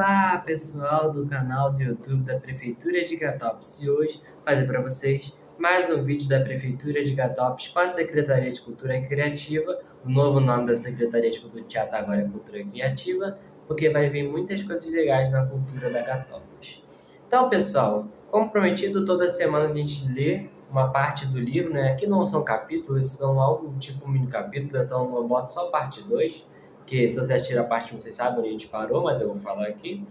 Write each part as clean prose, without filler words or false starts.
Olá, pessoal do canal do YouTube da Prefeitura de Igatópolis. E hoje vou fazer para vocês mais um vídeo da Prefeitura de Igatópolis com a Secretaria de Cultura Criativa. O novo nome da Secretaria de Cultura e Teatro agora é Cultura Criativa, porque vai vir muitas coisas legais na cultura da Igatópolis. Então, pessoal, como prometido, toda semana a gente lê uma parte do livro, né? Aqui não são capítulos, são algo tipo mini capítulos, então eu boto só parte 2. Que se você assistir a parte 1, vocês sabem onde a gente parou, mas eu vou falar aqui,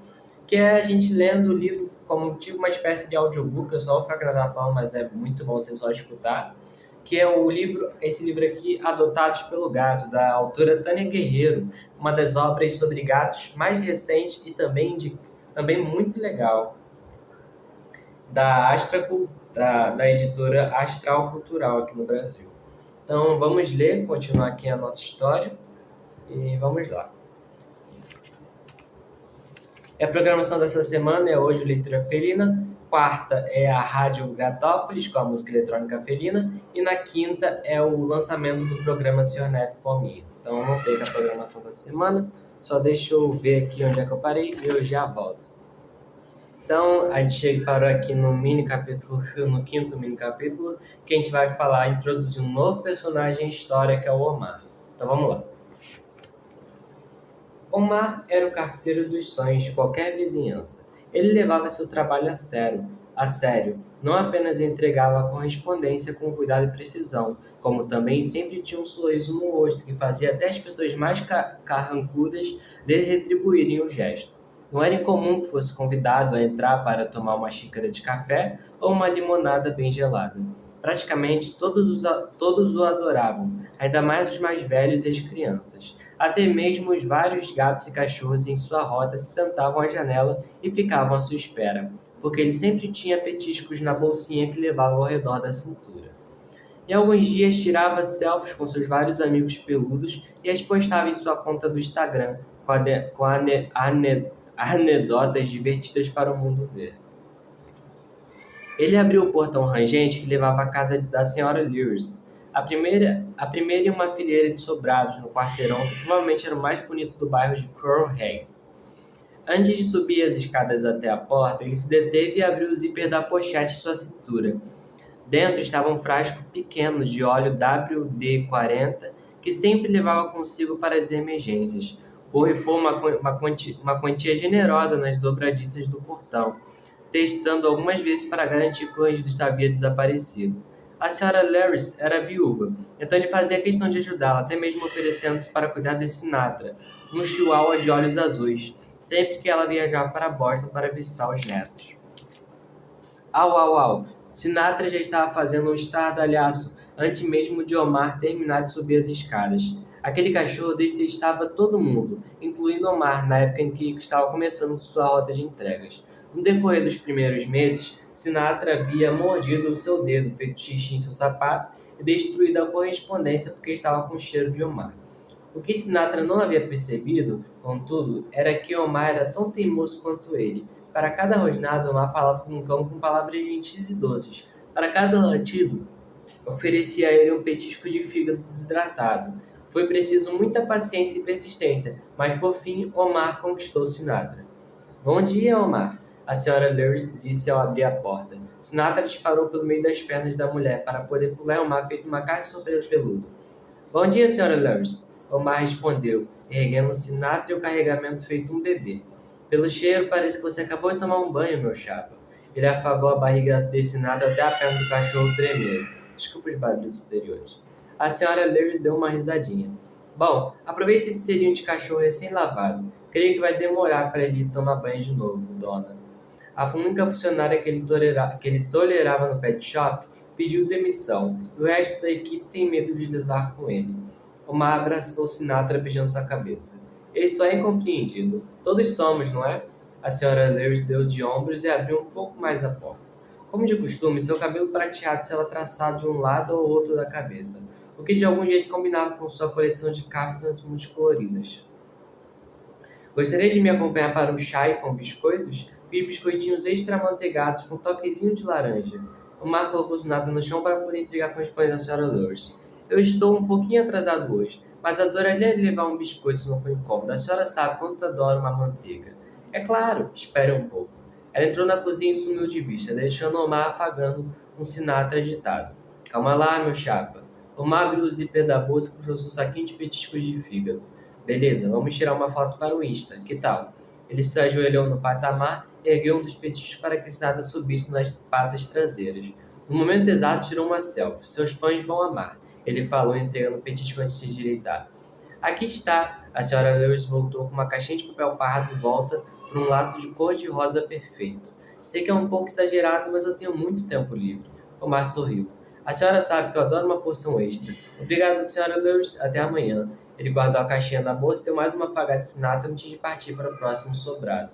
que é a gente lendo o livro como tipo uma espécie de audiobook. Eu só vou ficar gravando falando, mas é muito bom você só escutar, que é esse livro aqui, Adotados pelo Gato, da autora Tânia Guerreiro, uma das obras sobre gatos mais recentes e também muito legal, da editora Astral Cultural aqui no Brasil. Então vamos ler, continuar aqui a nossa história. E vamos lá. A programação dessa semana é hoje Leitura Felina, quarta é a Rádio Gatópolis com a música eletrônica felina e na quinta é o lançamento do programa Senhor Neto Fominha. Então eu não tenho a programação da semana, só deixa eu ver aqui onde é que eu parei e eu já volto. Então a gente parou aqui no quinto mini capítulo, que a gente vai introduzir um novo personagem em história, que é o Omar. Então vamos lá. Omar era o carteiro dos sonhos de qualquer vizinhança. Ele levava seu trabalho a sério. Não apenas entregava a correspondência com cuidado e precisão, como também sempre tinha um sorriso no rosto que fazia até as pessoas mais carrancudas retribuírem o gesto. Não era incomum que fosse convidado a entrar para tomar uma xícara de café ou uma limonada bem gelada. Praticamente todos o adoravam, ainda mais os mais velhos e as crianças. Até mesmo os vários gatos e cachorros em sua rota se sentavam à janela e ficavam à sua espera, porque ele sempre tinha petiscos na bolsinha que levava ao redor da cintura. Em alguns dias tirava selfies com seus vários amigos peludos e as postava em sua conta do Instagram, com anedotas divertidas para o mundo ver. Ele abriu o portão rangente que levava à casa da senhora Lewis, a primeira em uma fileira de sobrados no quarteirão que provavelmente era o mais bonito do bairro de Coral Heights. Antes de subir as escadas até a porta, ele se deteve e abriu o zíper da pochete de sua cintura. Dentro estava um frasco pequeno de óleo WD-40 que sempre levava consigo para as emergências. Borrifou uma quantia generosa nas dobradiças do portão, testando algumas vezes para garantir que o rangido havia desaparecido. A senhora Lewis era viúva, então ele fazia questão de ajudá-la, até mesmo oferecendo-se para cuidar de Sinatra, um chihuahua de olhos azuis, sempre que ela viajava para Boston para visitar os netos. Au! Sinatra já estava fazendo um estardalhaço antes mesmo de Omar terminar de subir as escadas. Aquele cachorro detestava todo mundo, incluindo Omar, na época em que estava começando sua rota de entregas. No decorrer dos primeiros meses, Sinatra havia mordido o seu dedo, feito xixi em seu sapato e destruído a correspondência porque estava com o cheiro de Omar. O que Sinatra não havia percebido, contudo, era que Omar era tão teimoso quanto ele. Para cada rosnada, Omar falava com o cão com palavras gentis e doces. Para cada latido, oferecia a ele um petisco de fígado desidratado. Foi preciso muita paciência e persistência, mas por fim, Omar conquistou Sinatra. Bom dia, Omar, a senhora Lewis disse ao abrir a porta. Sinatra disparou pelo meio das pernas da mulher para poder pular em Omar feito uma caixa de surpresa peludo. Bom dia, senhora Lewis, Omar respondeu, erguendo Sinatra e o carregamento feito um bebê. Pelo cheiro, parece que você acabou de tomar um banho, meu chapa. Ele afagou a barriga de Sinatra até a perna do cachorro tremer. Desculpa os barulhos exteriores. A senhora Lewis deu uma risadinha. Bom, aproveite esse serinho de cachorro recém-lavado. Creio que vai demorar para ele tomar banho de novo, dona. A única funcionária que ele tolerava no pet shop pediu demissão, e o resto da equipe tem medo de lidar com ele. Omar abraçou Sinatra beijando sua cabeça. Ele só é incompreendido. Todos somos, não é? A senhora Lewis deu de ombros e abriu um pouco mais a porta. Como de costume, seu cabelo prateado estava traçado de um lado ao outro da cabeça, o que de algum jeito combinava com sua coleção de caftans multicoloridas. Gostaria de me acompanhar para um chá com biscoitos? Vi biscoitinhos extra-manteigados com toquezinho de laranja. Omar colocou Sinatra no chão para poder entregar a correspondência à senhora Lewis. Eu estou um pouquinho atrasado hoje, mas adoraria levar um biscoito se não for incômodo. A senhora sabe quanto adoro uma manteiga. É claro, espere um pouco. Ela entrou na cozinha e sumiu de vista, deixando Omar afagando um Sinatra agitado. Calma lá, meu chapa. Omar abriu o zíper da bolsa e puxou seu saquinho de petiscos de fígado. Beleza, vamos tirar uma foto para o Insta, que tal? Ele se ajoelhou no patamar e ergueu um dos petiscos para que Sinatra subisse nas patas traseiras. No momento exato, tirou uma selfie. Seus fãs vão amar. Ele falou, entregando o petisco antes de se direitar. Aqui está. A senhora Lewis voltou com uma caixinha de papel pardo de volta por um laço de cor-de-rosa perfeito. Sei que é um pouco exagerado, mas eu tenho muito tempo livre. Omar sorriu. A senhora sabe que eu adoro uma porção extra. Obrigado, senhora Lewis. Até amanhã. Ele guardou a caixinha na bolsa e deu mais uma afagada de Sinatra antes de partir para o próximo sobrado.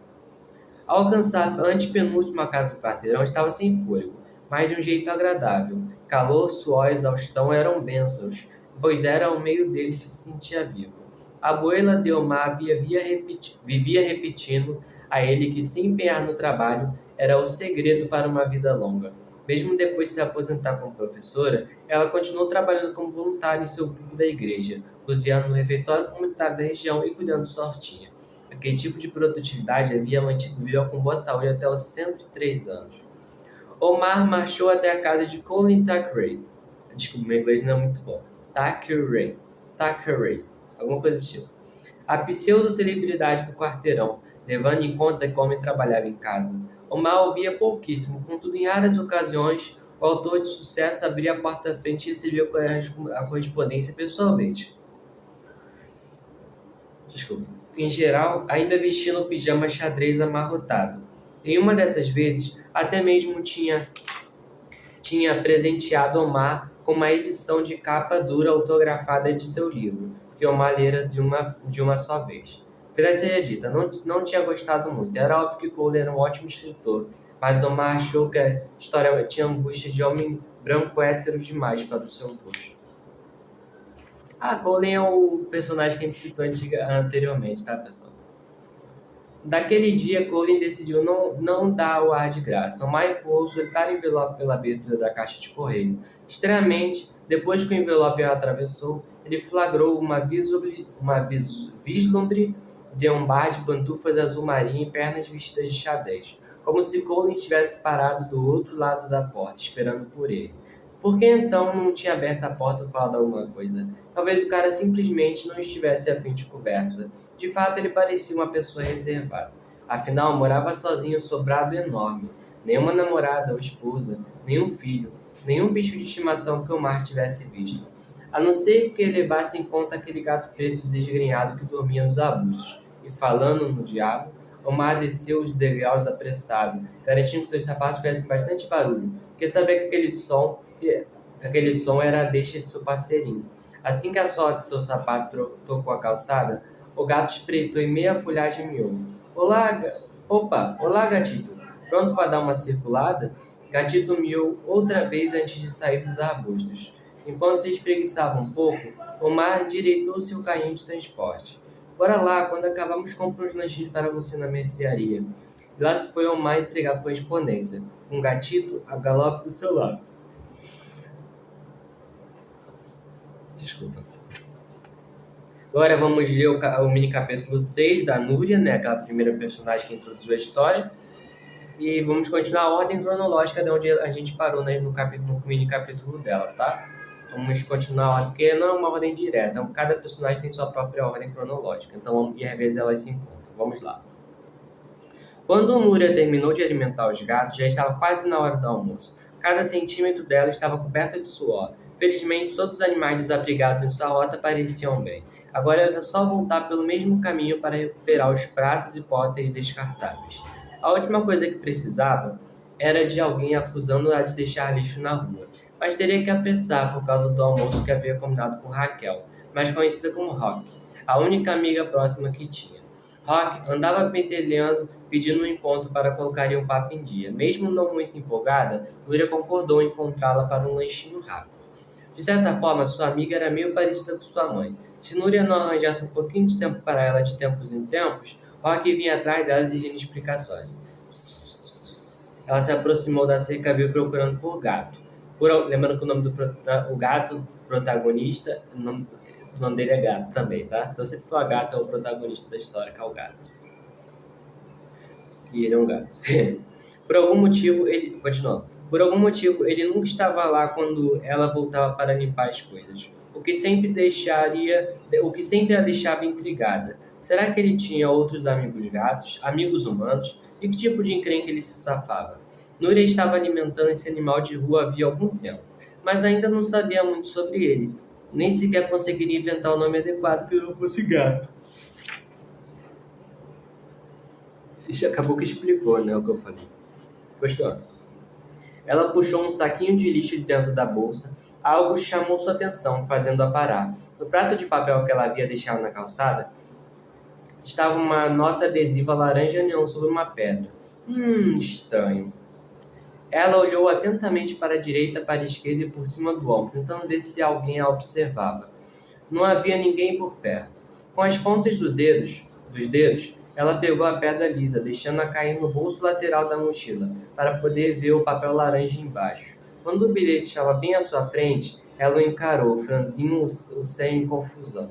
Ao alcançar a antepenúltima casa do quarteirão, estava sem fôlego, mas de um jeito agradável. Calor, suor e exaustão eram bênçãos, pois era ao meio deles que se sentia vivo. A abuela de Omar vivia repetindo a ele que se empenhar no trabalho era o segredo para uma vida longa. Mesmo depois de se aposentar como professora, ela continuou trabalhando como voluntária em seu grupo da igreja, cozinhando no refeitório comunitário da região e cuidando de sua hortinha. Aquele tipo de produtividade havia mantido viva com boa saúde até os 103 anos. Omar marchou até a casa de Colin Thackeray. Desculpa, meu inglês não é muito bom. Thackeray. Alguma coisa do tipo. A pseudo-celebridade do quarteirão, levando em conta que o homem trabalhava em casa. Omar ouvia pouquíssimo, contudo, em raras ocasiões, o autor de sucesso abria a porta da frente e recebia a correspondência pessoalmente. Desculpa. Em geral, ainda vestindo o pijama xadrez amarrotado. Em uma dessas vezes, até mesmo tinha presenteado Omar com uma edição de capa dura autografada de seu livro, que Omar lera de uma só vez. Verdade seja dita, não tinha gostado muito. Era óbvio que Cole era um ótimo escritor, mas Omar achou que a história tinha angústia de homem branco hétero demais para o seu gosto. Colin é o personagem que a gente citou anteriormente, tá, pessoal? Daquele dia, Colin decidiu não dar o ar de graça. Omar empurrou o solitário envelope pela abertura da caixa de correio. Estranhamente, depois que o envelope o atravessou, ele flagrou uma vislumbre de um bar de pantufas azul marinho e pernas vestidas de xadrez, como se Colin estivesse parado do outro lado da porta, esperando por ele. Por que então não tinha aberto a porta ou falado alguma coisa? Talvez o cara simplesmente não estivesse a fim de conversa. De fato, ele parecia uma pessoa reservada. Afinal, morava sozinho em um sobrado enorme. Nenhuma namorada ou esposa, nenhum filho, nenhum bicho de estimação que Omar tivesse visto. A não ser que ele levasse em conta aquele gato preto desgrenhado que dormia nos arbustos. E falando no diabo, Omar desceu os degraus apressado, garantindo que seus sapatos fizessem bastante barulho, porque sabia que aquele som era a deixa de seu parceirinho. Assim que a sola de seu sapato tocou a calçada, o gato espreitou em meia folhagem e miou. Olá, gatito. Pronto para dar uma circulada? Gatito miou outra vez antes de sair dos arbustos. Enquanto se espreguiçava um pouco, Omar direitou seu carrinho de transporte. Bora lá, quando acabarmos compra uns lanchinhos para você na mercearia. E lá se foi Omar entregar a correspondência, com um gatito a galope do seu lado. Desculpa. Agora vamos ler o mini capítulo 6 da Núria, né? Aquela primeira personagem que introduziu a história. E vamos continuar a ordem cronológica de onde a gente parou, né, no mini capítulo dela, tá? Vamos continuar a ordem, porque não é uma ordem direta. Então, cada personagem tem sua própria ordem cronológica. Então, e às vezes elas se encontram. Vamos lá. Quando Núria terminou de alimentar os gatos, já estava quase na hora do almoço. Cada centímetro dela estava coberto de suor. Felizmente, todos os animais desabrigados em sua rota pareciam bem. Agora era só voltar pelo mesmo caminho para recuperar os pratos e potes descartáveis. A última coisa que precisava era de alguém acusando-a de deixar lixo na rua. Mas teria que apressar por causa do almoço que havia combinado com Raquel, mais conhecida como Rock, a única amiga próxima que tinha. Rock andava pentelhando, pedindo um encontro para colocar um papo em dia. Mesmo não muito empolgada, Núria concordou em encontrá-la para um lanchinho rápido. De certa forma, sua amiga era meio parecida com sua mãe. Se Núria não arranjasse um pouquinho de tempo para ela de tempos em tempos, Rock vinha atrás dela exigindo explicações. Ela se aproximou da cerca viu procurando por gato. Lembrando que o nome o gato protagonista, o nome dele é gato também, tá? Então sempre falar gato é o protagonista da história, que é o gato. que ele é um gato. Por algum motivo, ele... Continuando. Por algum motivo, ele nunca estava lá quando ela voltava para limpar as coisas. O que sempre a deixava intrigada. Será que ele tinha outros amigos gatos, amigos humanos? E que tipo de encrenca ele se safava? Núria estava alimentando esse animal de rua havia algum tempo, mas ainda não sabia muito sobre ele. Nem sequer conseguiria inventar o nome adequado que não fosse gato. Isso acabou que explicou, né, o que eu falei. Gostou? Ela puxou um saquinho de lixo de dentro da bolsa. Algo chamou sua atenção, fazendo-a parar. No prato de papel que ela havia deixado na calçada, estava uma nota adesiva laranja neon sobre uma pedra. Estranho. Ela olhou atentamente para a direita, para a esquerda e por cima do ombro, tentando ver se alguém a observava. Não havia ninguém por perto. Com as pontas dos dedos, ela pegou a pedra lisa, deixando-a cair no bolso lateral da mochila, para poder ver o papel laranja embaixo. Quando o bilhete estava bem à sua frente, ela o encarou, franzindo o senho em confusão.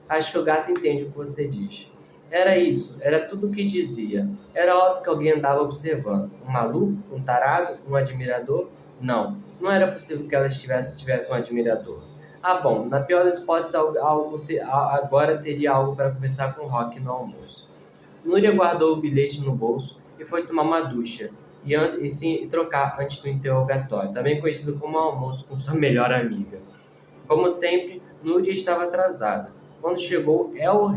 Acho que o gato entende o que você diz. Era isso, era tudo o que dizia. Era óbvio que alguém andava observando. Um maluco? Um tarado? Um admirador? Não, não era possível que ela tivesse um admirador. Ah, bom, na pior das hipóteses, agora teria algo para conversar com o Rock no almoço. Núria guardou o bilhete no bolso e foi tomar uma ducha e se trocar antes do interrogatório, também conhecido como almoço com sua melhor amiga. Como sempre, Núria estava atrasada. Quando chegou, eu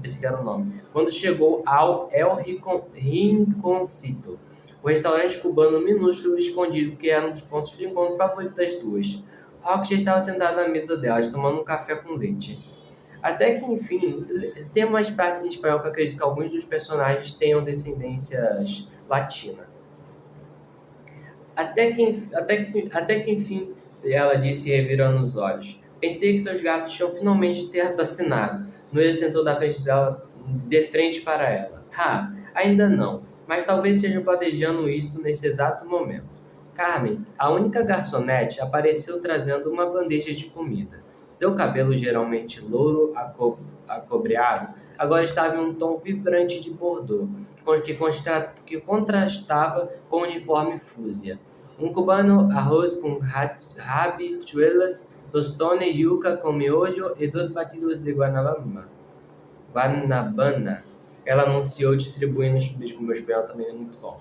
pensei que era o nome. Quando chegou ao Rinconcito, o restaurante cubano minúsculo e escondido que era um dos pontos de encontro favoritos das duas. Rock já estava sentado na mesa delas, tomando um café com leite. Até que, enfim, tem umas partes em espanhol que eu acredito que alguns dos personagens tenham descendências latinas. Até que enfim, ela disse, revirando os olhos. Pensei que seus gatos tinham finalmente te assassinado. Noia sentou de frente para ela. Ainda não, mas talvez estejam planejando isso nesse exato momento. Carmen, a única garçonete, apareceu trazendo uma bandeja de comida. Seu cabelo, geralmente louro acobreado, agora estava em um tom vibrante de bordô, que contrastava com o uniforme fúcsia. Um cubano arroz com habichuelas, tostone, yuca com miojo e 2 batidos de guanabana. Ela anunciou distribuindo os pratos, como meu espanhol também é muito bom.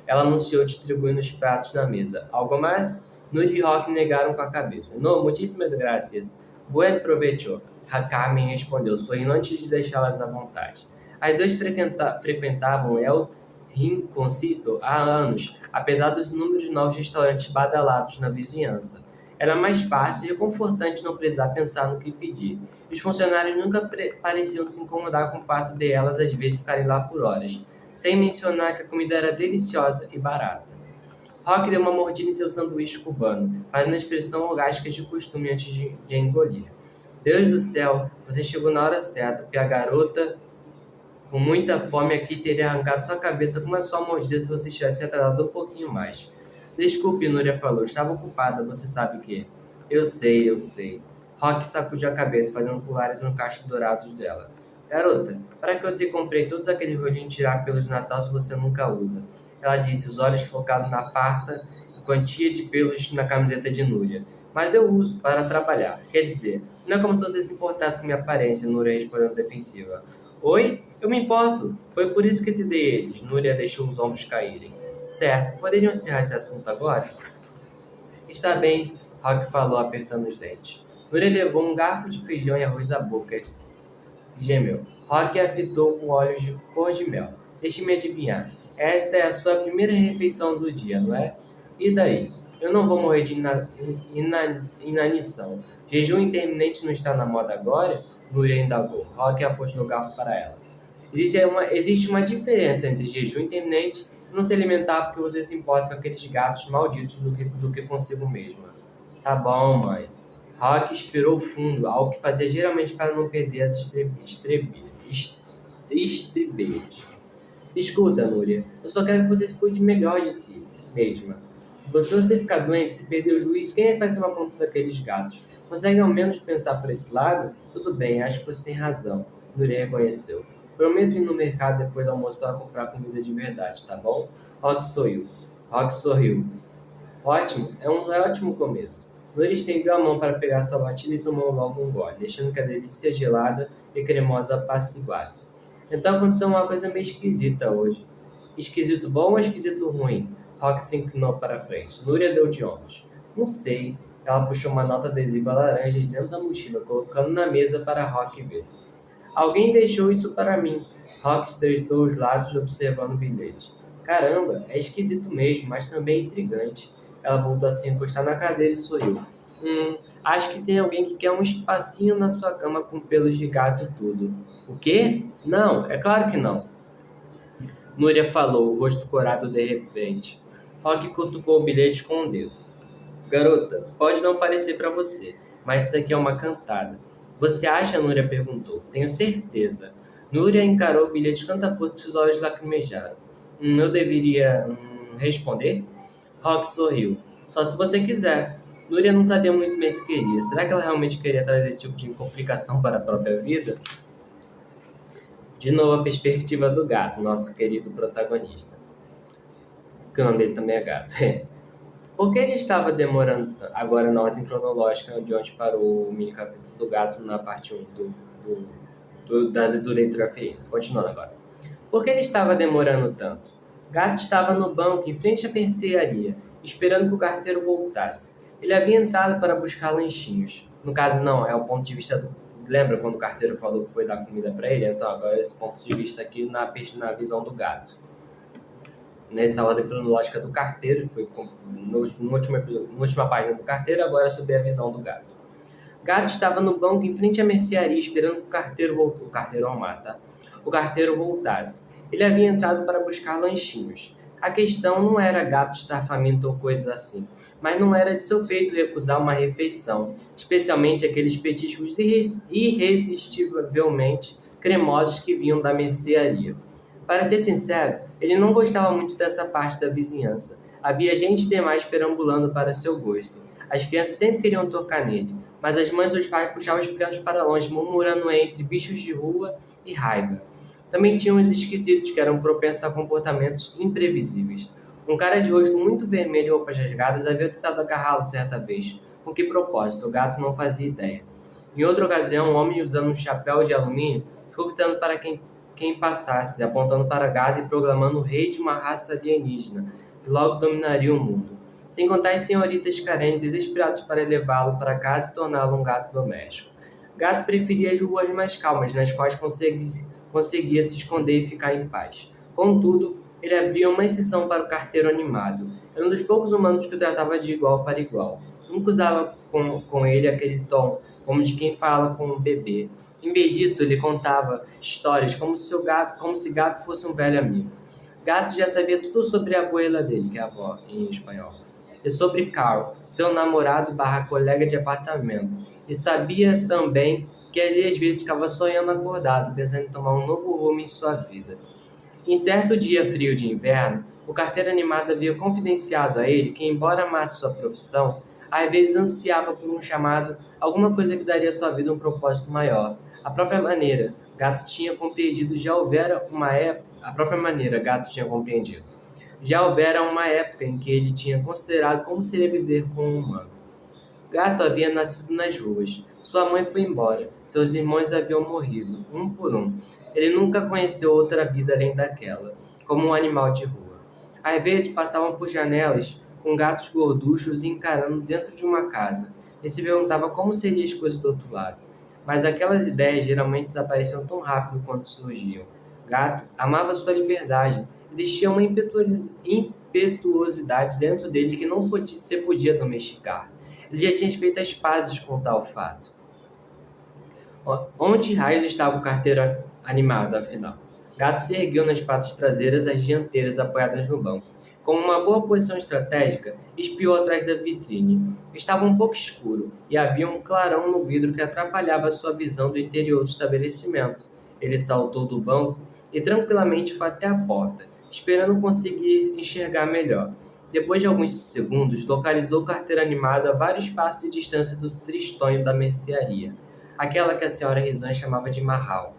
Ela anunciou distribuindo os pratos na mesa. Algo mais? Nuri e Rock negaram com a cabeça. No, muitíssimas gracias. Buen provecho. Carmen respondeu, sorrindo antes de deixá-las à vontade. As duas frequentavam El Rinconcito há anos, apesar dos inúmeros novos restaurantes badalados na vizinhança. Era mais fácil e reconfortante não precisar pensar no que pedir. Os funcionários nunca pareciam se incomodar com o fato de elas às vezes ficarem lá por horas, sem mencionar que a comida era deliciosa e barata. Rock deu uma mordida em seu sanduíche cubano, fazendo a expressão orgástica de costume antes de engolir. Deus do céu, você chegou na hora certa, porque a garota com muita fome aqui teria arrancado sua cabeça com uma só mordida se você tivesse atrasado um pouquinho mais. Desculpe, Núria falou, estava ocupada, você sabe que. Eu sei. Rock sacudiu a cabeça, fazendo pulares no cacho dourados dela. Garota, para que eu te comprei todos aqueles rolinhos de tirar pelos de Natal se você nunca usa? Ela disse, os olhos focados na farta quantia de pelos na camiseta de Núria. Mas eu uso para trabalhar. Quer dizer, não é como se você se importasse com minha aparência, Núria respondeu defensiva. Oi? Eu me importo. Foi por isso que te dei eles. Núria deixou os ombros caírem. Certo, poderiam encerrar esse assunto agora? Está bem, Rock falou, apertando os dentes. Núria levou um garfo de feijão e arroz à boca e gemeu. Rock a fitou com olhos de cor de mel. Deixe-me adivinhar. Essa é a sua primeira refeição do dia, não é? E daí? Eu não vou morrer de inanição. Jejum intermitente não está na moda agora? Núria indagou. Rock apostou o garfo para ela. Existe uma diferença entre jejum intermitente e não se alimentar porque você se importa com aqueles gatos malditos do que consigo mesma. Tá bom, mãe. Rock expirou fundo, algo que fazia geralmente para não perder as estribeiras. Escuta, Núria, eu só quero que você se cuide melhor de si mesma. Se você ficar doente, se perder o juízo, quem é que vai tomar conta daqueles gatos? Consegue ao menos pensar por esse lado? Tudo bem, acho que você tem razão. Núria reconheceu. Prometo ir no mercado depois do almoço para comprar comida de verdade, tá bom? Rock sorriu. Rock sorriu. Ótimo, é um ótimo começo. Loira estendeu a mão para pegar sua batida e tomou logo um gole, deixando que a delícia gelada e cremosa apaciguasse. Então aconteceu uma coisa meio esquisita hoje. Esquisito bom ou esquisito ruim? Rock se inclinou para frente. Núria deu de ombros. Não sei. Ela puxou uma nota adesiva laranja de dentro da mochila, colocando na mesa para Rock ver. Alguém deixou isso para mim. Rock estreitou os lábios, observando o bilhete. Caramba, é esquisito mesmo, mas também intrigante. Ela voltou a se encostar na cadeira e sorriu. Acho que tem alguém que quer um espacinho na sua cama com pelos de gato e tudo. O quê? Não, é claro que não. Núria falou, o rosto corado de repente. Rock cutucou o bilhete com o dedo. Garota, pode não parecer para você, mas isso aqui é uma cantada. Você acha? Núria perguntou. Tenho certeza. Núria encarou o bilhete de tanta força que os olhos lacrimejaram. Eu deveria responder? Rock sorriu. Só se você quiser. Núria não sabia muito bem se queria. Será que ela realmente queria trazer esse tipo de complicação para a própria vida? De novo a perspectiva do gato, nosso querido protagonista. Porque o nome dele também é gato. Por que ele estava demorando agora na ordem cronológica de onde parou o mini capítulo do gato na parte 1 do leitura ferida? Continuando agora. Por que ele estava demorando tanto? Gato estava no banco, em frente à mercearia, esperando que o carteiro voltasse. Ele havia entrado para buscar lanchinhos. No caso, não, é o ponto de vista do... Lembra quando o carteiro falou que foi dar comida para ele? Então, agora esse ponto de vista aqui na visão do gato. Nessa ordem cronológica do carteiro, que foi na última página do carteiro, agora sob a visão do gato. Gato estava no banco em frente à mercearia, esperando que o carteiro o carteiro voltasse. Ele havia entrado para buscar lanchinhos. A questão não era Gato estar faminto ou coisas assim, mas não era de seu feito recusar uma refeição, especialmente aqueles petiscos irresistivelmente cremosos que vinham da mercearia. Para ser sincero, ele não gostava muito dessa parte da vizinhança. Havia gente demais perambulando para seu gosto. As crianças sempre queriam tocar nele, mas as mães e os pais puxavam os pequenos para longe, murmurando entre bichos de rua e raiva. Também tinha uns esquisitos que eram propensos a comportamentos imprevisíveis. Um cara de rosto muito vermelho e roupas rasgadas havia tentado agarrá-lo certa vez. Com que propósito? O gato não fazia ideia. Em outra ocasião, um homem usando um chapéu de alumínio ficou gritando para quem passasse, apontando para Gato e proclamando o rei de uma raça alienígena, que logo dominaria o mundo. Sem contar as senhoritas carentes desesperadas para levá-lo para casa e torná-lo um gato doméstico. Gato preferia as ruas mais calmas, nas quais conseguia se esconder e ficar em paz. Contudo, ele abria uma exceção para o carteiro animado. Era um dos poucos humanos que o tratava de igual para igual. Nunca usava com ele aquele tom, como de quem fala com um bebê. Em vez disso, ele contava histórias como se gato fosse um velho amigo. Gato já sabia tudo sobre a abuela dele, que é a avó em espanhol, e sobre Carl, seu namorado/colega de apartamento. E sabia também que ele às vezes ficava sonhando acordado, pensando em tomar um novo rumo em sua vida. Em certo dia frio de inverno, o carteiro animado havia confidenciado a ele que, embora amasse sua profissão, às vezes ansiava por um chamado, alguma coisa que daria à sua vida um propósito maior. A própria maneira, Gato tinha compreendido já houvera uma época em que ele tinha considerado como seria viver com um humano. Gato havia nascido nas ruas. Sua mãe foi embora. Seus irmãos haviam morrido, um por um. Ele nunca conheceu outra vida além daquela, como um animal de rua. Às vezes passavam por janelas com gatos gorduchos encarando dentro de uma casa, e se perguntava como seriam as coisas do outro lado. Mas aquelas ideias geralmente desapareciam tão rápido quanto surgiam. Gato amava sua liberdade. Existia uma impetuosidade dentro dele que não se podia domesticar. Ele já tinha feito as pazes com tal fato. Onde raios estava o carteiro animado, afinal? Gato se ergueu nas patas traseiras, as dianteiras apoiadas no banco. Com uma boa posição estratégica, espiou atrás da vitrine. Estava um pouco escuro, e havia um clarão no vidro que atrapalhava sua visão do interior do estabelecimento. Ele saltou do banco e tranquilamente foi até a porta, esperando conseguir enxergar melhor. Depois de alguns segundos, localizou o carteiro animado a vários passos de distância do tristonho da mercearia, aquela que a senhora risonha chamava de Marral.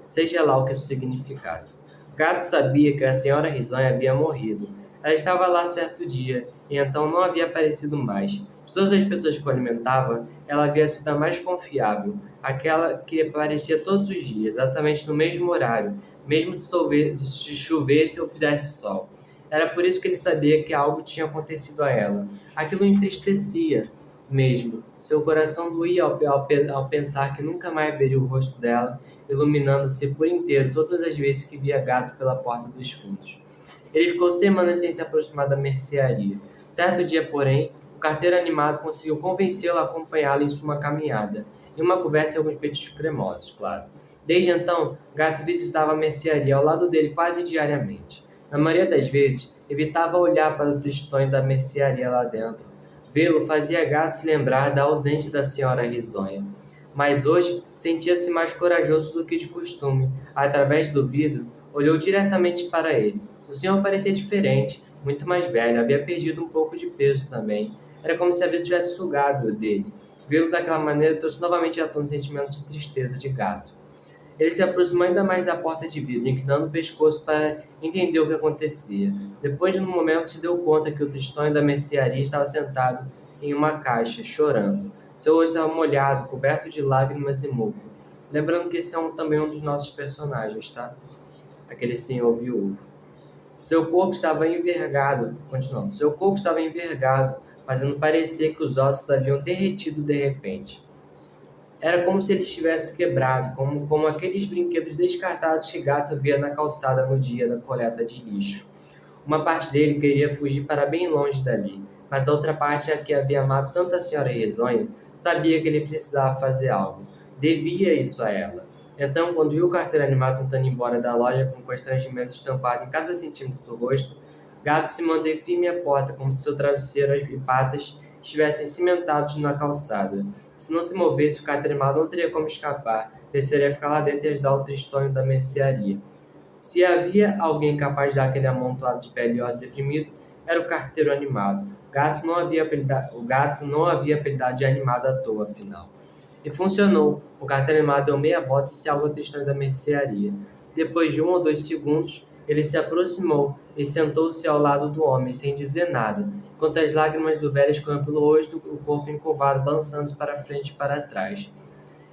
seja lá o que isso significasse. O gato sabia que a senhora risonha havia morrido. Ela estava lá certo dia, e então não havia aparecido mais. De todas as pessoas que o alimentavam, ela havia sido a mais confiável, aquela que aparecia todos os dias, exatamente no mesmo horário, mesmo se chovesse ou fizesse sol. Era por isso que ele sabia que algo tinha acontecido a ela. Aquilo o entristecia mesmo. Seu coração doía ao pensar que nunca mais veria o rosto dela, iluminando-se por inteiro todas as vezes que via gato pela porta dos fundos. Ele ficou semanas sem se aproximar da mercearia. Certo dia, porém, o carteiro animado conseguiu convencê-lo a acompanhá-lo em sua caminhada, em uma conversa e alguns petiscos cremosos, claro. Desde então, Gato visitava a mercearia ao lado dele quase diariamente. Na maioria das vezes, evitava olhar para o tristonho da mercearia lá dentro. Vê-lo fazia Gato se lembrar da ausência da senhora risonha. Mas hoje sentia-se mais corajoso do que de costume. Através do vidro, olhou diretamente para ele. O senhor parecia diferente, muito mais velho, havia perdido um pouco de peso também. Era como se a vida tivesse sugado dele. Vê-lo daquela maneira trouxe novamente à tona sentimentos de tristeza de Gato. Ele se aproximou ainda mais da porta de vidro, inclinando o pescoço para entender o que acontecia. Depois de um momento, se deu conta que o tristonho da mercearia estava sentado em uma caixa, chorando. Seu rosto estava molhado, coberto de lágrimas e muco. Lembrando que esse é também um dos nossos personagens, tá? Aquele senhor viúvo. Seu corpo estava envergado, continuando. Seu corpo estava envergado, fazendo parecer que os ossos haviam derretido de repente. Era como se ele estivesse quebrado, como aqueles brinquedos descartados que Gato via na calçada no dia da coleta de lixo. Uma parte dele queria fugir para bem longe dali, mas a outra parte, a que havia amado tanto a senhora risonha, sabia que ele precisava fazer algo. Devia isso a ela. Então, quando viu o carteiro animado tentando ir embora da loja com constrangimento estampado em cada centímetro do rosto, Gato se manteve firme à porta, como se seu travesseiro e patas estivessem cimentados na calçada. Se não se movesse, o carteiro animado não teria como escapar, precisaria ficar lá dentro e ajudar o tristonho da mercearia. Se havia alguém capaz de dar aquele amontoado de pele e ossos deprimido, era o carteiro animado. O gato não havia apelidado de animado à toa, afinal. E funcionou. O carteiro animado deu meia volta e se algo tristonho da mercearia. Depois de 1 ou 2 segundos, ele se aproximou e sentou-se ao lado do homem, sem dizer nada, enquanto as lágrimas do velho escorriam pelo rosto, o corpo encurvado, balançando-se para frente e para trás.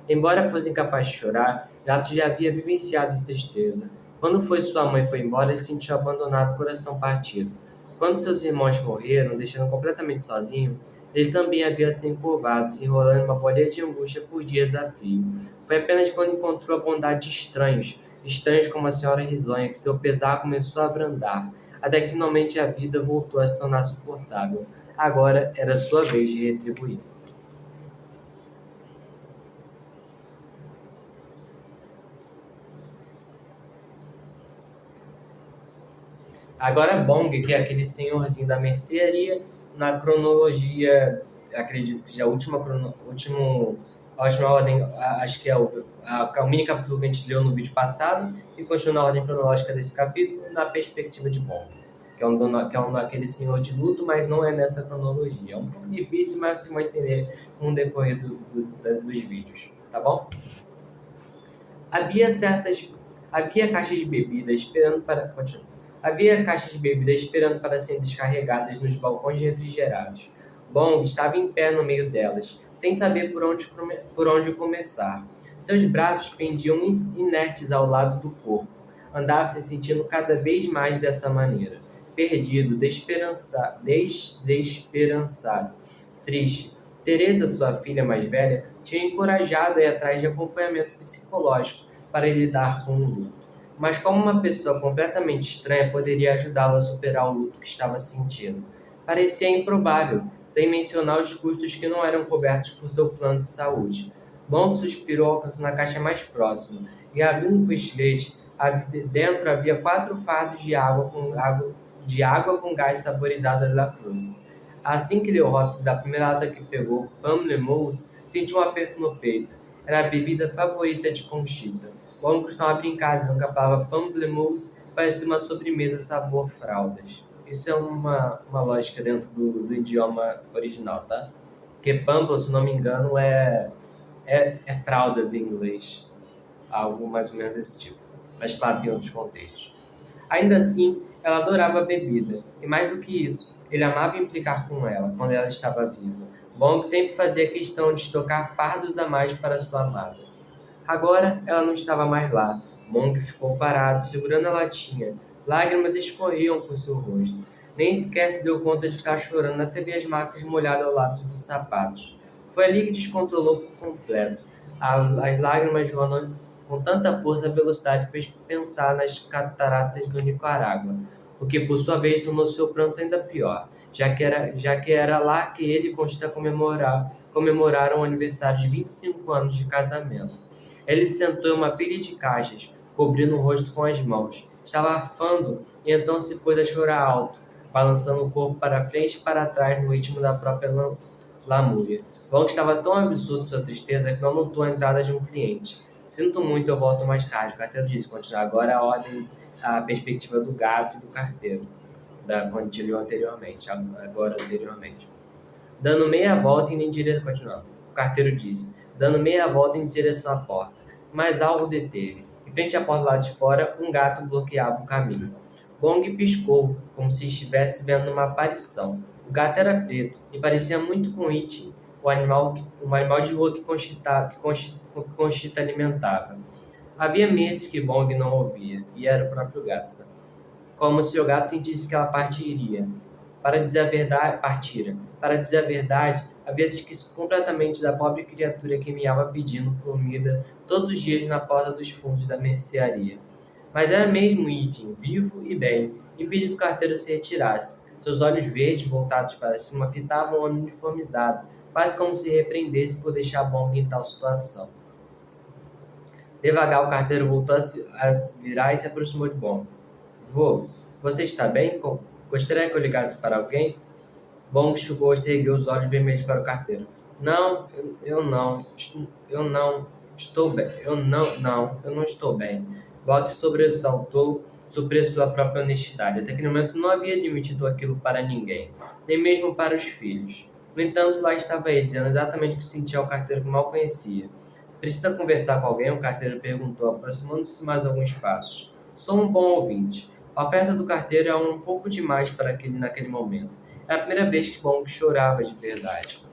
Embora fosse incapaz de chorar, Gato já havia vivenciado tristeza. Quando sua mãe foi embora, ele se sentiu abandonado, coração partido. Quando seus irmãos morreram, deixando completamente sozinho, ele também havia se encurvado, se enrolando em uma bolinha de angústia por dias a fio. Foi apenas quando encontrou a bondade de estranhos, estranhos como a senhora risonha, que seu pesar começou a abrandar, até que finalmente a vida voltou a se tornar suportável. Agora era sua vez de retribuir. Agora Bong, que é aquele senhorzinho da mercearia, na cronologia, acredito que já a última ordem, acho que é o mini capítulo que a gente leu no vídeo passado, e continua na ordem cronológica desse capítulo, na perspectiva de Bong, aquele senhor de luto, mas não é nessa cronologia. É um pouco difícil, mas vocês vão entender com o decorrer dos vídeos, tá bom? Havia certas. Havia caixas de bebida esperando para. Continua. Havia caixas de bebida esperando para serem descarregadas nos balcões refrigerados. Bong estava em pé no meio delas, sem saber por onde começar. Seus braços pendiam inertes ao lado do corpo. Andava se sentindo cada vez mais dessa maneira. Perdido, desesperançado, triste. Teresa, sua filha mais velha, tinha encorajado a ir atrás de acompanhamento psicológico para lidar com o luto. Mas como uma pessoa completamente estranha poderia ajudá-lo a superar o luto que estava sentindo? Parecia improvável, sem mencionar os custos que não eram cobertos por seu plano de saúde. Bond suspirou, alcançando a caixa mais próxima, e abrindo o estilete, dentro havia 4 fardos de água com gás saborizada da Cruz. Assim que leu o rótulo da primeira lata que pegou, Pamplemousse, sentiu um aperto no peito. Era a bebida favorita de Conchita. Bom costumava brincar, dizendo que a palavra Pamplemousse parecia uma sobremesa sabor fraldas. Isso é uma lógica dentro do idioma original, tá? Porque Pampa, se não me engano, é fraldas em inglês. algo mais ou menos desse tipo. Mas claro, tem outros contextos. Ainda assim, ela adorava a bebida, e mais do que isso, ele amava implicar com ela quando ela estava viva. Bong sempre fazia questão de estocar fardos a mais para sua amada. Agora ela não estava mais lá. Bong ficou parado, segurando a latinha. Lágrimas escorriam por seu rosto. Nem sequer se deu conta de estar chorando até ver as marcas molhadas ao lado dos sapatos. Foi ali que descontrolou por completo. As lágrimas jorrando com tanta força a velocidade que fez pensar nas cataratas do Nicarágua, o que por sua vez tornou seu pranto ainda pior, já que era lá que ele e Conchita comemoraram o aniversário de 25 anos de casamento. Ele se sentou em uma pilha de caixas, cobrindo o rosto com as mãos. Estava arfando e então se pôs a chorar alto, balançando o corpo para frente e para trás no ritmo da própria lamúria. Wong estava tão absurdo sua tristeza que não notou a entrada de um cliente. Sinto muito, eu volto mais tarde, o carteiro disse. Continuar agora a perspectiva do gato e do carteiro, quando te leu anteriormente. Dando meia volta indo em direção. Continuando. O carteiro disse, dando meia volta em direção à porta. Mas algo deteve. Em frente à porta lá de fora, um gato bloqueava o caminho. Bong piscou, como se estivesse vendo uma aparição. O gato era preto e parecia muito com Ichi, um animal de rua que Conchita alimentava. Havia meses que Bong não ouvia, e era o próprio gato. Como se o gato sentisse que ela partiria. Para dizer a verdade, havia se esquecido completamente da pobre criatura que miava pedindo comida todos os dias na porta dos fundos da mercearia. Mas era mesmo Itin, vivo e bem, impedindo que o carteiro se retirasse. Seus olhos verdes, voltados para cima, fitavam o homem uniformizado, quase como se repreendesse por deixar Bong em tal situação. Devagar, o carteiro voltou a virar e se aproximou de Bong. Vô, você está bem? Gostaria que eu ligasse para alguém? Bong enxugou e ergueu os olhos vermelhos para o carteiro. Não, eu não estou bem. Eu não estou bem. Bong se sobressaltou, surpreso pela própria honestidade. Até aquele momento não havia admitido aquilo para ninguém, nem mesmo para os filhos. No entanto, lá estava ele, dizendo exatamente o que sentia ao carteiro que mal conhecia. Precisa conversar com alguém? O carteiro perguntou, aproximando-se mais alguns passos. Sou um bom ouvinte. A oferta do carteiro é um pouco demais para naquele momento. Era a primeira vez que Bong chorava de verdade.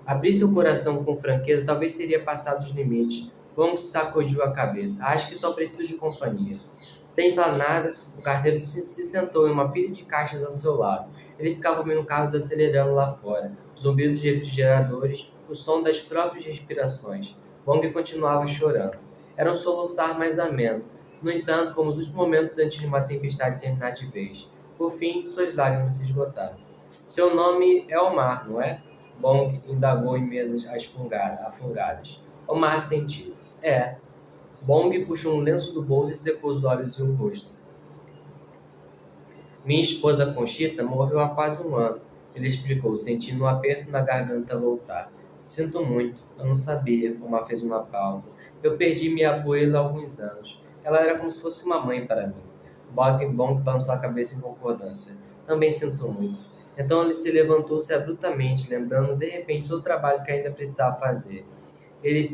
Abrir seu coração com franqueza talvez seria passar dos limites. Bong sacudiu a cabeça. Acho que só preciso de companhia. Sem falar nada, o carteiro se sentou em uma pilha de caixas ao seu lado. Ele ficava ouvindo carros acelerando lá fora, o zumbido de refrigeradores, o som das próprias respirações. Bong continuava chorando. Era um soluçar mais ameno. No entanto, como os últimos momentos antes de uma tempestade terminar de vez. Por fim, suas lágrimas se esgotaram. Seu nome é Omar, não é? Bong indagou em mesas afungadas. Omar sentiu. É. Bong puxou um lenço do bolso e secou os olhos e o rosto. Minha esposa Conchita morreu há quase um ano, ele explicou, sentindo um aperto na garganta voltar. Sinto muito, eu não sabia, Omar fez uma pausa. Eu perdi minha abuela há alguns anos. Ela era como se fosse uma mãe para mim. Bong balançou a cabeça em concordância. Também sinto muito. Então ele se levantou-se abruptamente, lembrando de repente o trabalho que ainda precisava fazer. Ele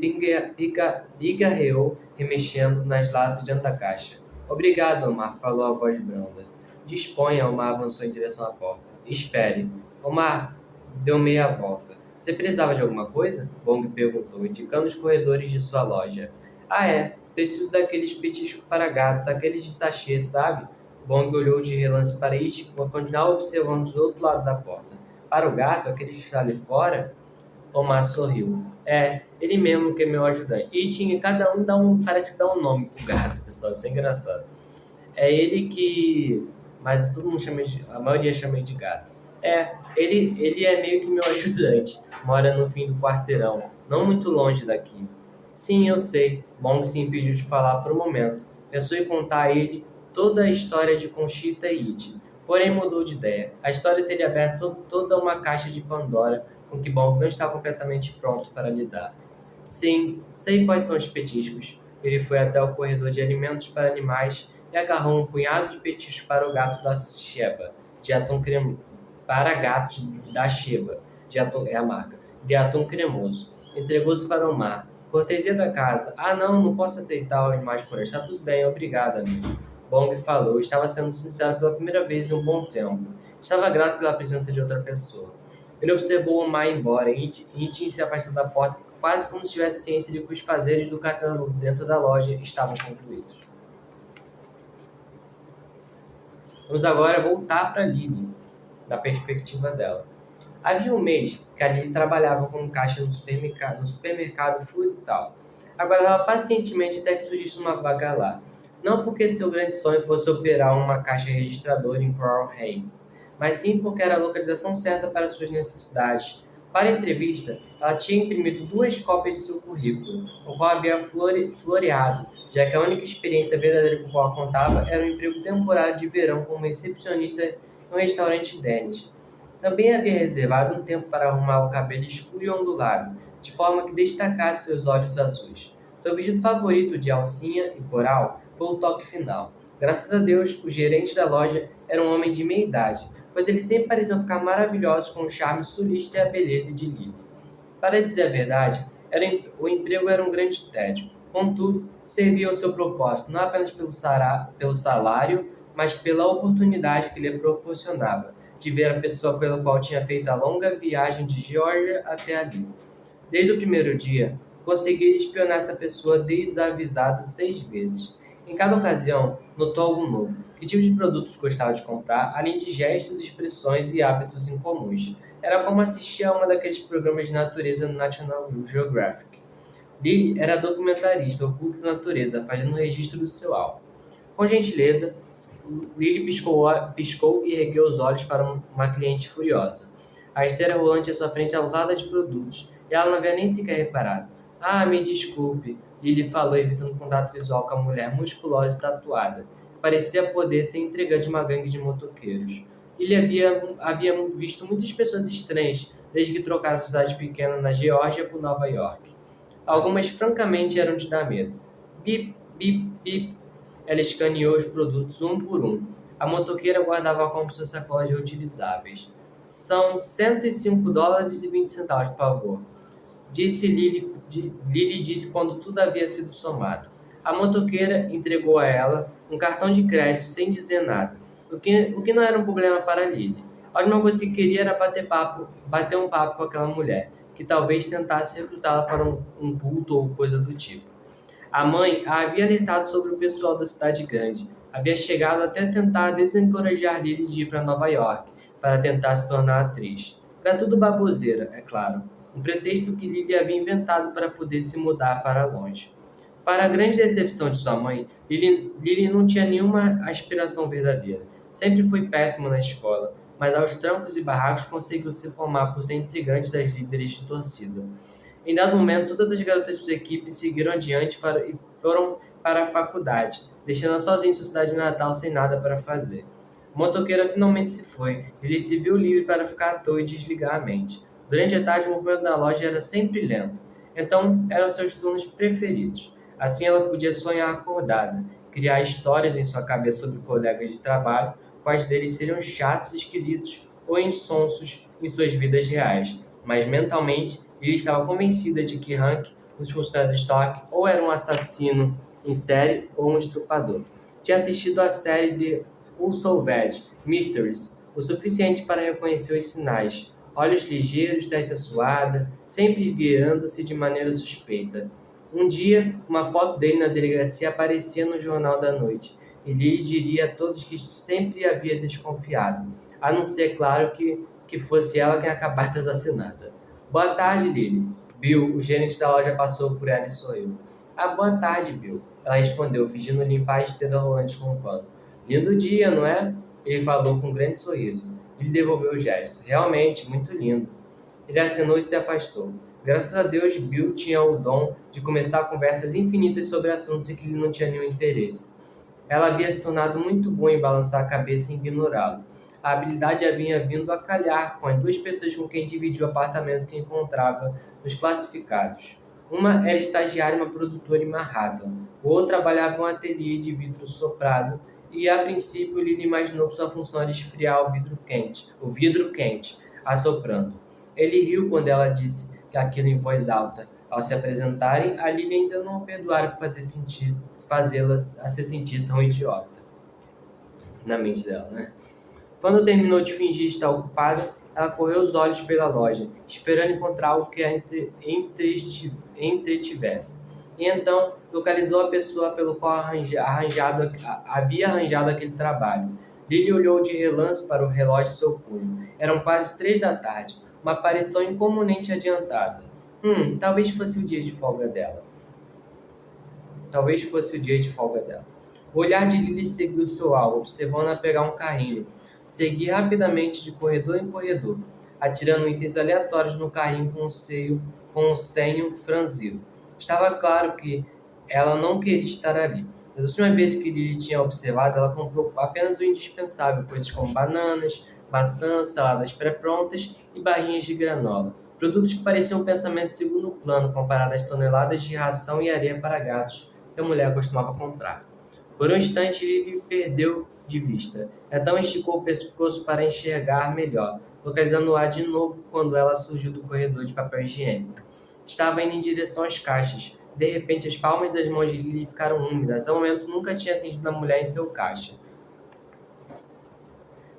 pigarreou, remexendo nas latas diante da caixa. Obrigado, Omar, falou a voz branda. Disponha, Omar avançou em direção à porta. Espere. Omar deu meia volta. Você precisava de alguma coisa? Bong perguntou, indicando os corredores de sua loja. Ah, é. Preciso daqueles petiscos para gatos, aqueles de sachê, sabe? Bong olhou de relance para Ichi, que continuava observando do outro lado da porta. Para o gato, aquele que está ali fora? Omar sorriu. É, ele mesmo que é meu ajudante. E cada um parece que dá um nome pro gato, pessoal, isso é engraçado. É ele que... Mas todo mundo a maioria chama ele de gato. É, ele é meio que meu ajudante. Mora no fim do quarteirão, não muito longe daqui. Sim, eu sei. Bong se impediu de falar por um momento. Pensou em contar a ele toda a história de Conchita e Ichi. Porém mudou de ideia. A história teria aberto toda uma caixa de Pandora com que Bong não estava completamente pronto para lidar. Sim, sei quais são os petiscos. Ele foi até o corredor de alimentos para animais e agarrou um punhado de petiscos para o gato da Sheba, de atum cremoso. Para gatos da Sheba, é a marca, de atum cremoso. Entregou-se para o mar. Cortesia da casa. Ah, não, não posso aceitar os mais por Está tudo bem, obrigada, amigo. Bong falou. Estava sendo sincero pela primeira vez em um bom tempo. Estava grato pela presença de outra pessoa. Ele observou o mar ir embora e Itin se afastou da porta, quase como se tivesse ciência de que os fazeres do catálogo dentro da loja estavam concluídos. Vamos agora voltar para Lily, da perspectiva dela. Havia um mês que a Lily trabalhava como caixa no supermercado Food e tal. Aguardava pacientemente até que surgisse uma vaga lá. Não porque seu grande sonho fosse operar uma caixa registradora em Coral Heights, mas sim porque era a localização certa para suas necessidades. Para a entrevista, ela tinha imprimido 2 cópias de seu currículo, o qual havia floreado, já que a única experiência verdadeira com a qual contava era um emprego temporário de verão como recepcionista em um restaurante Danish. Também havia reservado um tempo para arrumar o cabelo escuro e ondulado, de forma que destacasse seus olhos azuis. Seu vestido favorito de alcinha e coral foi o toque final. Graças a Deus, o gerente da loja era um homem de meia idade, pois eles sempre pareciam ficar maravilhosos com o charme sulista e a beleza de Lily. Para dizer a verdade, o emprego era um grande tédio. Contudo, servia ao seu propósito, não apenas pelo salário, mas pela oportunidade que lhe proporcionava de ver a pessoa pela qual tinha feito a longa viagem de Geórgia até ali. Desde o primeiro dia, conseguira espionar essa pessoa desavisada 6 vezes. Em cada ocasião, notou algo novo. Que tipo de produtos gostava de comprar, além de gestos, expressões e hábitos incomuns. Era como assistir a uma daqueles programas de natureza no National Geographic. Lily era documentarista oculta da natureza, fazendo um registro do seu alvo. Com gentileza, Lily piscou e ergueu os olhos para uma cliente furiosa. A esteira rolante à sua frente lotada de produtos, e ela não havia nem sequer reparado. Ah, me desculpe, Lily falou, evitando contato visual com a mulher musculosa e tatuada. Parecia poder ser intrigante de uma gangue de motoqueiros. Lily havia visto muitas pessoas estranhas desde que trocaram sua cidade pequena na Geórgia por Nova York. Algumas, francamente, eram de dar medo. Bip, bip, bip. Ela escaneou os produtos um por um. A motoqueira guardava como suas sacolas reutilizáveis. São $105,20, por favor. Lily disse quando tudo havia sido somado. A motoqueira entregou a ela um cartão de crédito sem dizer nada, o que não era um problema para Lily. A única coisa que queria era bater um papo com aquela mulher, que talvez tentasse recrutá-la para um culto ou coisa do tipo. A mãe a havia alertado sobre o pessoal da cidade grande. Havia chegado até tentar desencorajar Lily de ir para Nova York, para tentar se tornar atriz. Era tudo baboseira, é claro. Um pretexto que Lily havia inventado para poder se mudar para longe. Para a grande decepção de sua mãe, Lily não tinha nenhuma aspiração verdadeira. Sempre foi péssimo na escola, mas aos trancos e barracos conseguiu se formar por ser intrigante das líderes de torcida. Em dado momento, todas as garotas de sua equipe seguiram adiante e foram para a faculdade, deixando-a sozinha em sua cidade natal sem nada para fazer. A motoqueira finalmente se foi. Ele se viu livre para ficar à toa e desligar a mente. Durante a tarde, o movimento da loja era sempre lento. Então, eram seus turnos preferidos. Assim, ela podia sonhar acordada, criar histórias em sua cabeça sobre colegas de trabalho, quais deles seriam chatos, esquisitos ou insonsos em suas vidas reais. Mas, mentalmente, ele estava convencida de que Hank, os funcionários de estoque, ou era um assassino em série ou um estuprador. Tinha assistido à série de Unsolved Mysteries o suficiente para reconhecer os sinais. Olhos ligeiros, testa suada, sempre esgueirando-se de maneira suspeita. Um dia, uma foto dele na delegacia aparecia no jornal da noite, e Lily diria a todos que sempre havia desconfiado, a não ser, claro, que fosse ela quem acabasse assassinada. Boa tarde, Lily. Bill, o gerente da loja, passou por ela e sorriu. Ah, boa tarde, Bill. Ela respondeu, fingindo limpar a esteira rolante com um pano. Lindo dia, não é? Ele falou com um grande sorriso. Ele devolveu o gesto. Realmente, muito lindo. Ele acenou e se afastou. Graças a Deus, Bill tinha o dom de começar conversas infinitas sobre assuntos em que ele não tinha nenhum interesse. Ela havia se tornado muito boa em balançar a cabeça e ignorá-lo. A habilidade havia vindo a calhar com as 2 pessoas com quem dividia o apartamento que encontrava nos classificados. Uma era estagiária em uma produtora em Manhattan. O outro trabalhava em um ateliê de vidro soprado e, a princípio, Lily imaginou que sua função era esfriar o vidro quente, assoprando. Ele riu quando ela disse aquilo em voz alta, Ao se apresentarem, a Lily ainda não o perdoara por fazê-la a se sentir tão idiota. Na mente dela, né? Quando terminou de fingir estar ocupada, ela correu os olhos pela loja, esperando encontrar algo que a entretivesse. E então localizou a pessoa pelo qual havia arranjado aquele trabalho. Lily olhou de relance para o relógio de seu punho. Eram quase 3 da tarde, uma aparição incomumente adiantada. Talvez fosse o dia de folga dela. O olhar de Lily seguiu seu alvo, observando-a pegar um carrinho. Segui rapidamente de corredor em corredor, atirando itens aleatórios no carrinho com o senho franzido. Estava claro que ela não queria estar ali. Das últimas vezes que Lily tinha observado, ela comprou apenas o indispensável, coisas como bananas, maçãs, saladas pré-prontas e barrinhas de granola. Produtos que pareciam um pensamento de segundo plano comparado às toneladas de ração e areia para gatos que a mulher costumava comprar. Por um instante, Lily perdeu de vista. Então esticou o pescoço para enxergar melhor, localizando-a de novo quando ela surgiu do corredor de papel higiênico. Estava indo em direção às caixas. De repente, as palmas das mãos de Lily ficaram úmidas. Ao momento, nunca tinha atendido a mulher em seu caixa.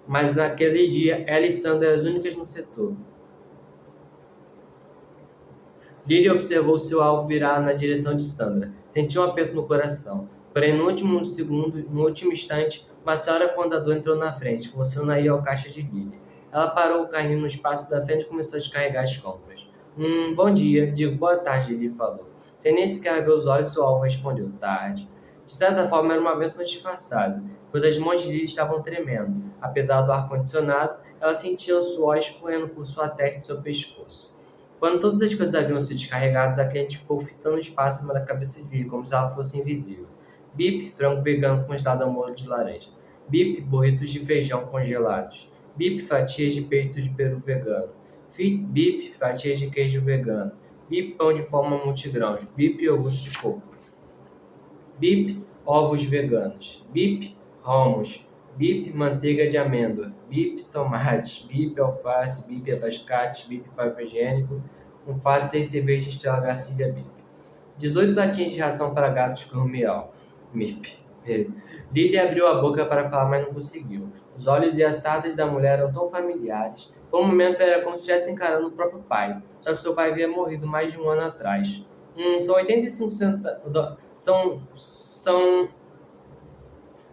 Mas naquele dia, ela e Sandra eram as únicas no setor. Lily observou seu alvo virar na direção de Sandra. Sentiu um aperto no coração. Porém, no último instante, uma senhora com andador entrou na frente, forçando-a ir ao caixa de Lily. Ela parou o carrinho no espaço da frente e começou a descarregar as compras. Bom dia. Digo, boa tarde, Lily falou. Sem nem sequer erguer os olhos, seu alvo respondeu, tarde. De certa forma, era uma bênção disfarçada, pois as mãos de Lily estavam tremendo. Apesar do ar-condicionado, ela sentia o suor escorrendo por sua testa e seu pescoço. Quando todas as coisas haviam sido descarregadas, a cliente ficou fitando o espaço acima da cabeça de Lily, como se ela fosse invisível. Bip, frango vegano congelado ao molho de laranja. Bip, burritos de feijão congelados. Bip, fatias de peito de peru vegano. Bip, fatias de queijo vegano. Bip, pão de forma multigrãos. Bip, iogurte de coco. Bip, ovos veganos. Bip, romos. Bip, manteiga de amêndoa. Bip, tomates. Bip, alface. Bip, abacate. Bip, papel higiênico. Um fardo de 6 cervejas Estrela Garcia Bip. 18 latinhas de ração para gatos gourmet. Bip. Lily abriu a boca para falar, mas não conseguiu. Os olhos e as sardas da mulher eram tão familiares. Por um momento era como se estivesse encarando o próprio pai. Só que seu pai havia morrido mais de um ano atrás. São 85 centavos. São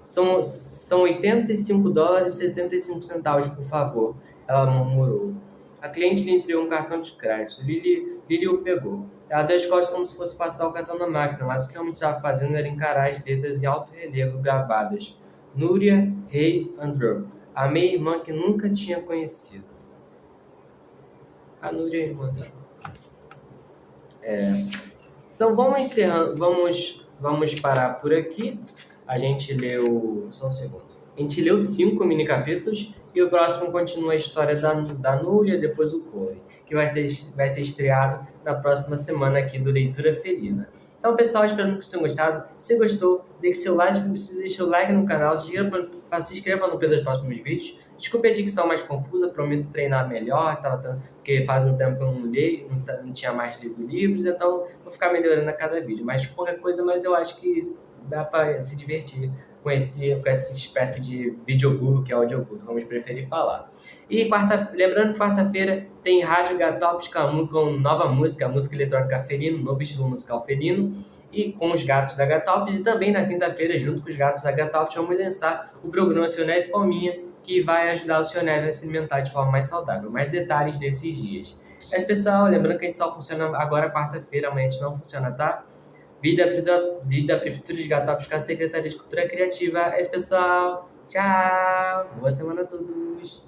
$85,75, por favor, ela murmurou. A cliente lhe entregou um cartão de crédito. Lily o pegou. Ela deu as costas como se fosse passar o cartão na máquina, mas o que realmente estava fazendo era encarar as letras em alto relevo gravadas. Núria Rei Andrew, a meia-irmã que nunca tinha conhecido. A Núria é a irmã dela. Então vamos encerrando, vamos parar por aqui. A gente leu, só um segundo. A gente leu 5 mini capítulos e o próximo continua a história da Núria, depois o Corey, que vai ser estreado na próxima semana aqui do Leitura Felina. Então, pessoal, espero que vocês tenham gostado. Se gostou, deixe o like no canal, se inscreva para não perder os próximos vídeos. Desculpe a dicção mais confusa, prometo treinar melhor, porque faz um tempo que eu não leio, não tinha mais lido livros, então vou ficar melhorando a cada vídeo. Mas qualquer coisa, mas eu acho que dá para se divertir com essa espécie de videobook, audiobook, como eu preferir falar. E lembrando que quarta-feira tem Rádio Gatópolis com nova música, a música eletrônica Felino, novo estilo musical felino, e com os gatos da Gatópolis. E também na quinta-feira, junto com os gatos da Gatópolis, vamos lançar o programa Seu Neve Fominha, que vai ajudar o Seu Neve a se alimentar de forma mais saudável. Mais detalhes nesses dias. Mas, pessoal, lembrando que a gente só funciona agora quarta-feira, amanhã a gente não funciona, tá? Vida da Prefeitura de Gatópolis com a Secretaria de Cultura Criativa. É isso, pessoal. Tchau. Boa semana a todos.